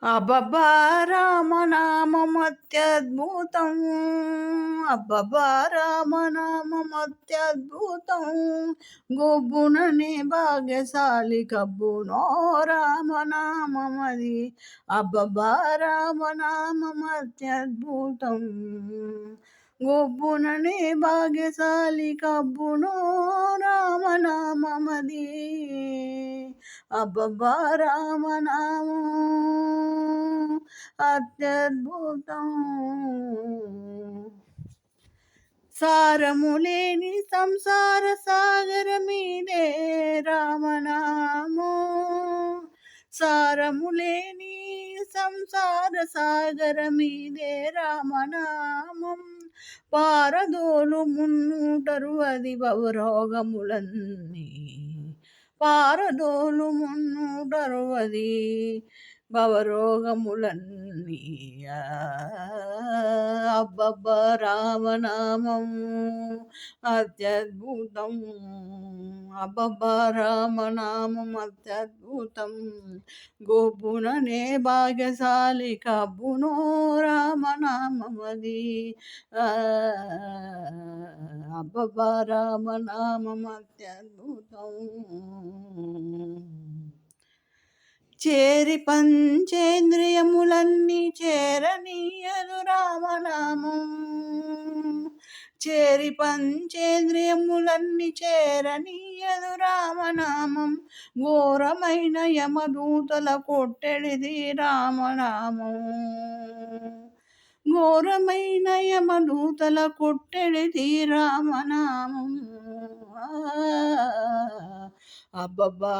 అబ్బబ్బా రామనామమత్యద్భుతం. అబ్బబ్బా రామనామమత్యద్భుతం. గొబ్బుననే భాగ్యశాలి కబ్బునో రామనామమది. అబ్బబ్బా రామనామమత్యద్భుతం. గొబ్బుననే భాగ్యశాలి కబ్బునో రామనామమది. అబ్బబ్బా రామనామం అత్యద్భుతం. సారములేని సంసార సాగర మీదే రామనామో. సారములేని సంసార సాగర మీదే రామనామం. పారదోలు మున్నూటరువది భవరోగములన్నీ. పారదోలు మున్నూటరువది భవరోగములన్నీ. అబ్బబ్బ రామనామం అత్యద్భుతం. అబ్బబ్బ రామనామం అత్యద్భుతం. గోపుననే భాగ్యశాలి కబ్బునో రామనామమది. అబ్బబ్బ రామనామం అత్యద్భుతం. చేరి పంచేంద్రియములన్నీ చేరనీయదు రామనామం. చేరి పంచేంద్రియములన్నీ చేరనీయదు రామనామం. ఘోరమైన యమదూతల కొట్టెడిది రామనామం. ఘోరమైన యమదూతల కొట్టెడిది రామనామం. అబ్బబ్బా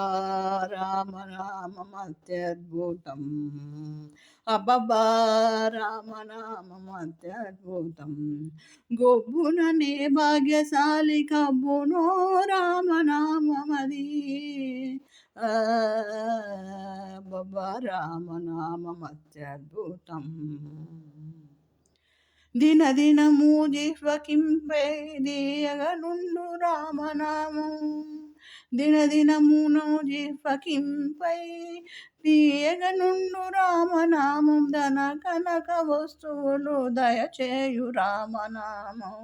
రామనామం అత్యద్భుతం. అబ్బబ్బా రామనామం అత్యద్భుతం. గొబ్బుననే భాగ్యశాలి కబ్బునో రామనామమది. అబ్బబ్బా రామనామం అత్యద్భుతం. దినదినము జిహ్వకింపై దీయగనుండు రామనామం. దినదినమును జిహ్వకింపై తీయగనుండు రామనామం. ధన కనక వస్తువులు దయచేయు రామనామం.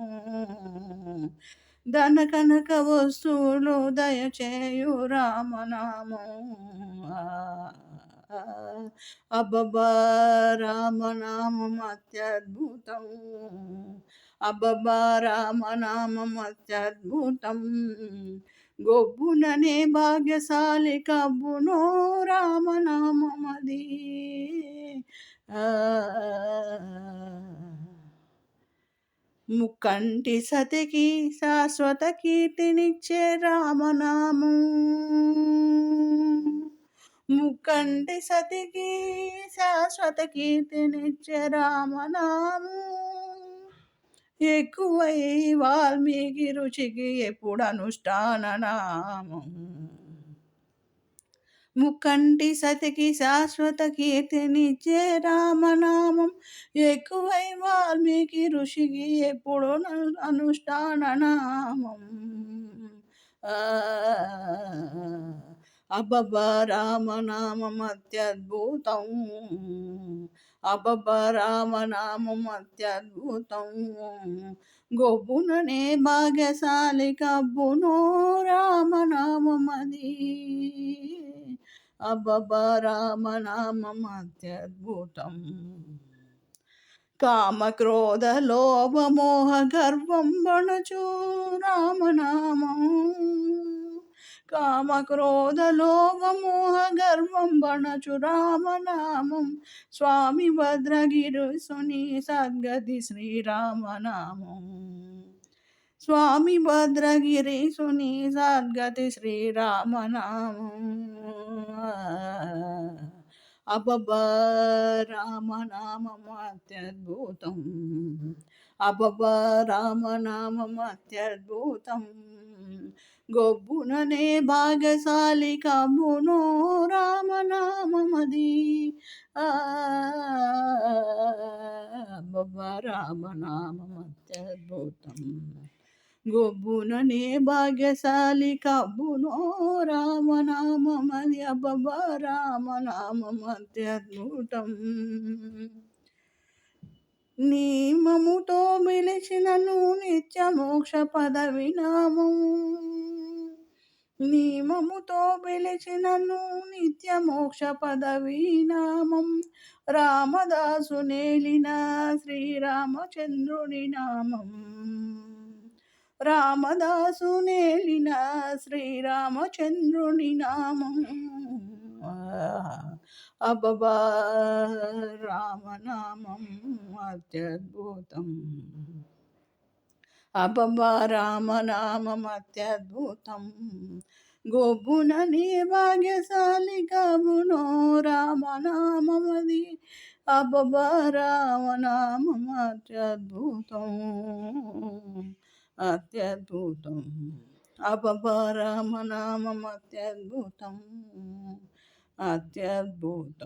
ధన కనక వస్తువులు దయచేయు రామనామం. అబ్బబ్బా రామనామం అత్యద్భుతం. అబ్బబ్బా రామనామం అత్యద్భుతం. గొబ్బుననే భాగ్యశాలి కబ్బునో రామనామమది. ముక్కంటి సతికి శాశ్వత కీర్తినిచ్చే రామనామం. ముక్కంటి సతికి శాశ్వత కీర్తినిచ్చే రామనామం. ఎక్కువై వాల్మీకి రుచికి ఎప్పుడు అనుష్ఠాన నామం. ముక్కంటి సతికి శాశ్వత కీర్తినిచ్చే రామనామం. ఎక్కువై వాల్మీకి ఋషికి ఎప్పుడు అనుష్ఠాన నామం. అబ్బబ్బ రామనామం అత్యద్భుతం. అబ్బబ్బ రామనామం అత్యద్భుతం. గొబ్బుననే భాగ్యశాలి కబ్బునో రామనామమది. అబ్బబ్బ రామనామం అత్యద్భుతం. కామక్రోధ లోభ మోహ గర్వం బణచు రామనామం. కామక్రోధ లోభ మోహ గర్వం బణచు రామనామం. స్వామి భద్రగిరిసుని సద్గతి శ్రీరామనామం. స్వామి భద్రగిరిసుని సద్గతి శ్రీరామనామం. అబ్బబ్బ రామనామం అత్యద్భుతం. అబ్బబ్బ రామనామం అత్యద్భుతం. గొబ్బుననే భాగ్యశాలి కబ్బునో రామనామమది. అబ్బబ్బ రామనామం అత్యద్భుతం. గొబ్బుననే భాగ్యశాలి కబ్బునో రామనామమది అబ్బబ్బ రామనామం అత్యద్భుతం. నియమముతో పిలిచినను నిత్య మోక్ష పదవి నామం. నియమముతో పిలిచినను నిత్య మోక్ష పదవి నామం. రామదాసు నేలిన శ్రీరామచంద్రుని నామం. రామదాసు నేలిన శ్రీరామచంద్రుని నామం. అబ్బబ్బా రామనామం అత్యద్భుతం. అబ్బబ్బా రామనామం అత్యద్భుతం. గొబ్బునని భాగ్యశాలి కబ్బునో రామనామమది అబ్బబ్బా రామనామం అత్యద్భుతం. అత్యద్భుతం. అబ్బబ్బా రామనామం అత్యద్భుతం. అత్యద్భుతం.